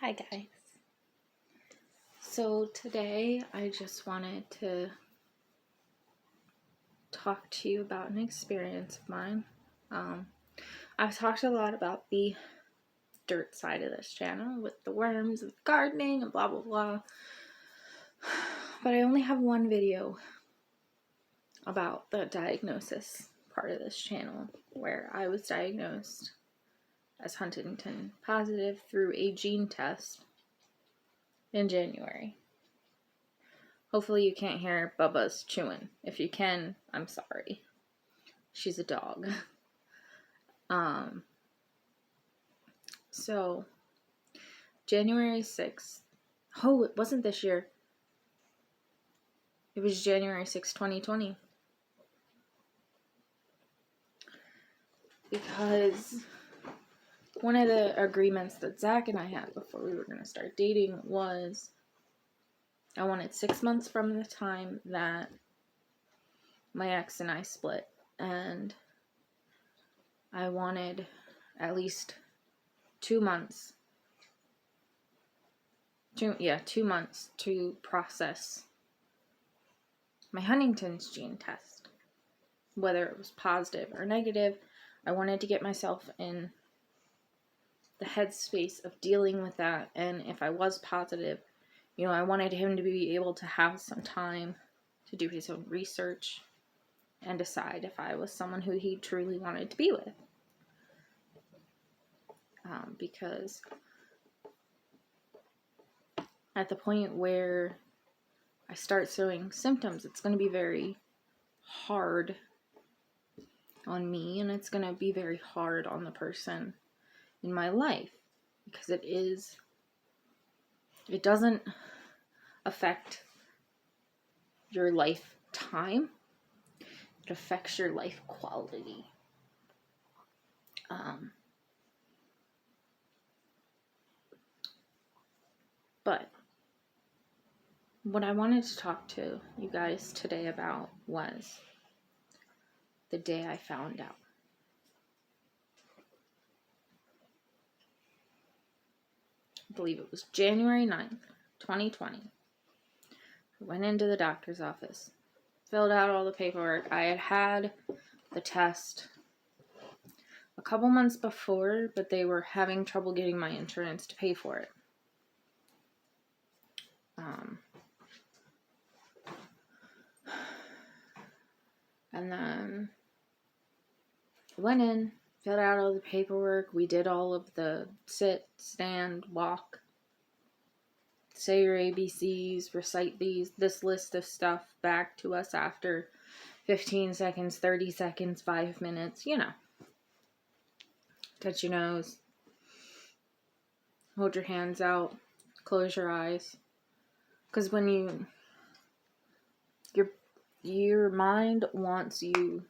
Hi guys. So today I just wanted to talk to you about an experience of mine. I've talked a lot about the dirt side of this channel with the worms and gardening and blah blah blah. But I only have one video about the diagnosis part of this channel where I was diagnosed as Huntington positive through a gene test in January. Hopefully you can't hear Bubba's chewing. If you can, I'm sorry. She's a dog. So January 6th. Oh, it wasn't this year. It was January 6th, 2020. Because one of the agreements that Zach and I had before we were going to start dating was I wanted 6 months from the time that my ex and I split, and I wanted at least 2 months. 2 months to process my Huntington's gene test. Whether it was positive or negative, I wanted to get myself in the headspace of dealing with that, and if I was positive, I wanted him to be able to have some time to do his own research and decide if I was someone who he truly wanted to be with. Because at the point where I start showing symptoms, it's going to be very hard on me, and it's going to be very hard on the person in my life, because it doesn't affect your lifetime, it affects your life quality. But what I wanted to talk to you guys today about was the day I found out. I believe it was January 9th, 2020. I went into the doctor's office, filled out all the paperwork. I had the test a couple months before, but they were having trouble getting my insurance to pay for it. And then I went in, filled out all the paperwork. We did all of the sit, stand, walk, say your ABCs, recite this list of stuff back to us after 15 seconds, 30 seconds, 5 minutes, Touch your nose. Hold your hands out. Close your eyes. Because when your mind wants you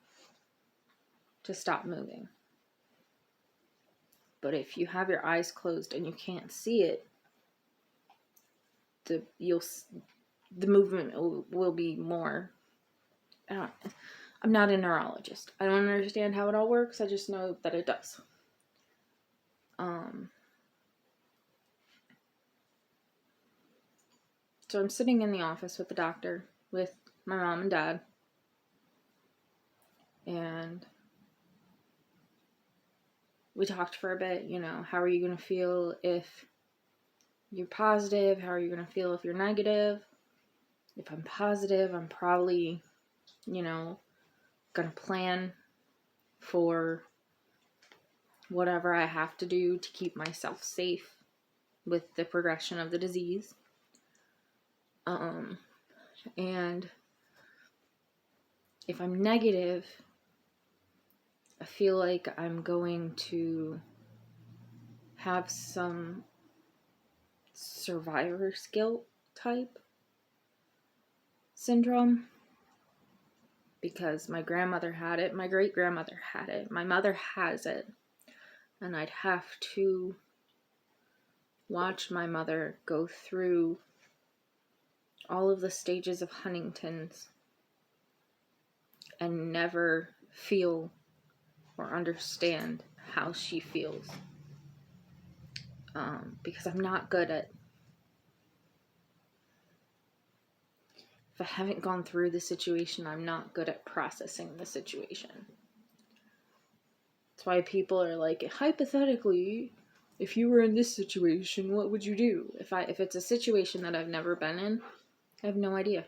to stop moving. But if you have your eyes closed and you can't see it, the movement will be more. I'm not a neurologist. I don't understand how it all works. I just know that it does. So I'm sitting in the office with the doctor, with my mom and dad, and we talked for a bit, how are you going to feel if you're positive? How are you going to feel if you're negative? If I'm positive, I'm probably, going to plan for whatever I have to do to keep myself safe with the progression of the disease. And if I'm negative, I feel like I'm going to have some survivor's guilt type syndrome, because my grandmother had it, my great-grandmother had it, my mother has it, and I'd have to watch my mother go through all of the stages of Huntington's and never feel or understand how she feels. because I'm not good at, if I haven't gone through the situation, I'm not good at processing the situation. That's why people are like, hypothetically, if you were in this situation, what would you do? If it's a situation that I've never been in, I have no idea.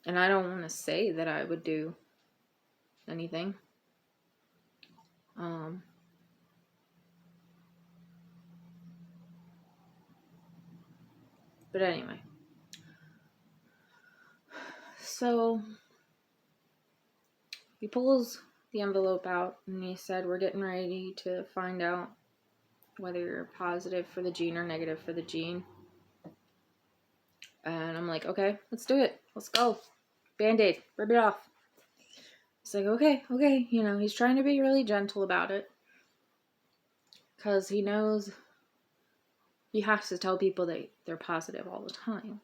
And I don't want to say that I would do anything. But anyway. So he pulls the envelope out and he said, we're getting ready to find out whether you're positive for the gene or negative for the gene. And I'm like, okay, let's do it. Let's go. Band-Aid, rip it off. He's like, okay. You know, he's trying to be really gentle about it. Because he knows he has to tell people that they're positive all the time.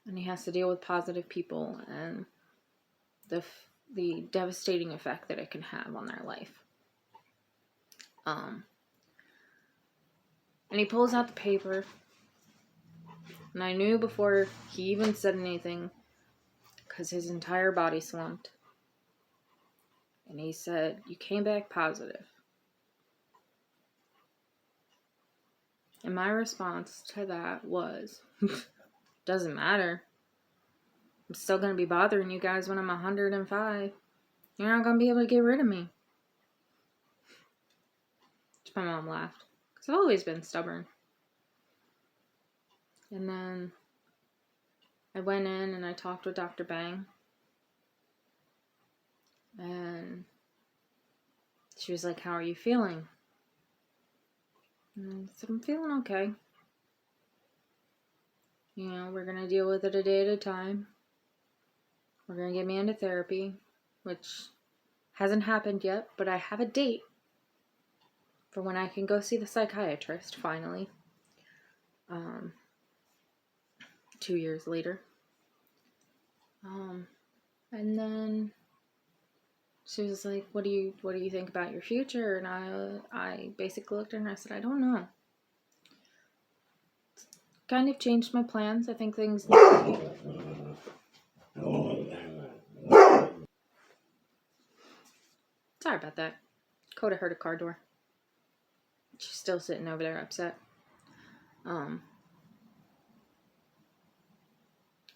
And he has to deal with positive people and the devastating effect that it can have on their life. And he pulls out the paper. And I knew before he even said anything, because his entire body slumped. And he said, you came back positive. And my response to that was, doesn't matter. I'm still going to be bothering you guys when I'm 105. You're not going to be able to get rid of me. My mom laughed. Because I've always been stubborn. And then I went in and I talked with Dr. Bang. And she was like, how are you feeling? And I said, I'm feeling okay. You know, we're going to deal with it a day at a time. We're going to get me into therapy, which hasn't happened yet, but I have a date for when I can go see the psychiatrist, finally. 2 years later. And then she was like, what do you think about your future? And I basically looked at her and I said, I don't know. Kind of changed my plans. I think things need to be... Sorry about that. Coda heard a car door. She's still sitting over there upset. I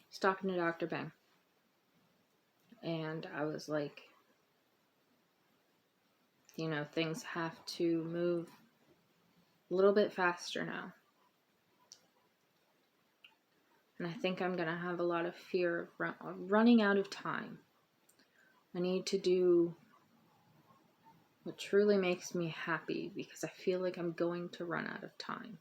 was talking to Dr. Bang. And I was like, you know, things have to move a little bit faster now. And I think I'm going to have a lot of fear of running out of time. I need to do what truly makes me happy because I feel like I'm going to run out of time.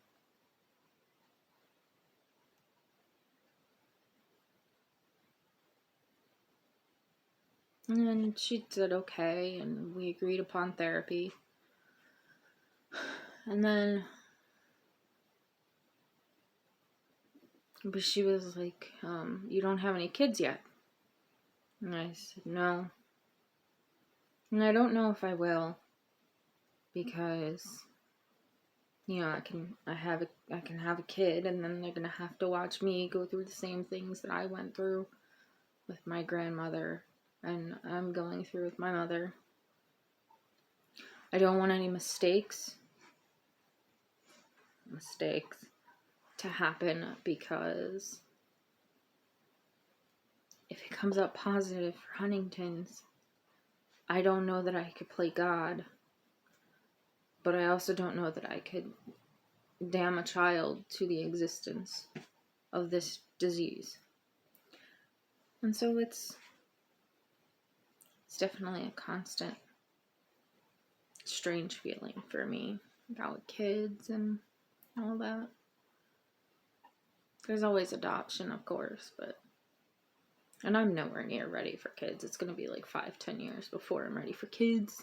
And then she said okay, and we agreed upon therapy. And then, but she was like, you don't have any kids yet. And I said, no. And I don't know if I will, because, you know, I can have a kid, and then they're gonna have to watch me go through the same things that I went through with my grandmother, and I'm going through with my mother. I don't want any mistakes to happen, because if it comes up positive for Huntington's, I don't know that I could play God, but I also don't know that I could damn a child to the existence of this disease. And so it's definitely a constant strange feeling for me about kids and all that. There's always adoption, of course, and I'm nowhere near ready for kids. It's going to be like 5-10 years before I'm ready for kids.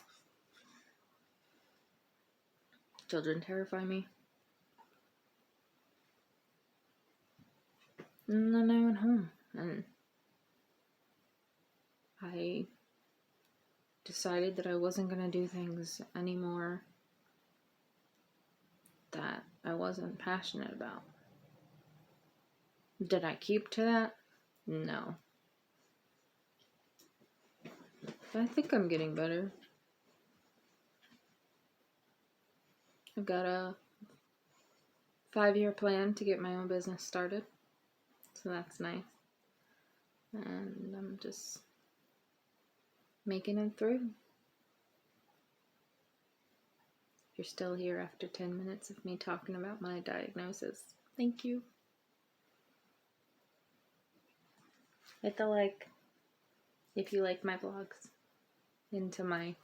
Children terrify me. And then I went home, and I decided that I wasn't going to do things anymore that I wasn't passionate about. Did I keep to that? No. But I think I'm getting better. I've got a 5-year plan to get my own business started. So that's nice. And I'm just making it through. If you're still here after 10 minutes of me talking about my diagnosis, thank you. Hit the like if you like my vlogs into my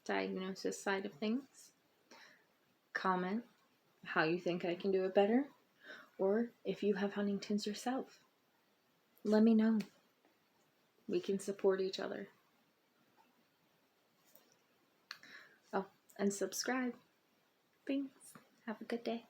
diagnosis side of things. Comment how you think I can do it better, or if you have Huntington's yourself. Let me know. We can support each other. Oh, and subscribe. Thanks. Have a good day.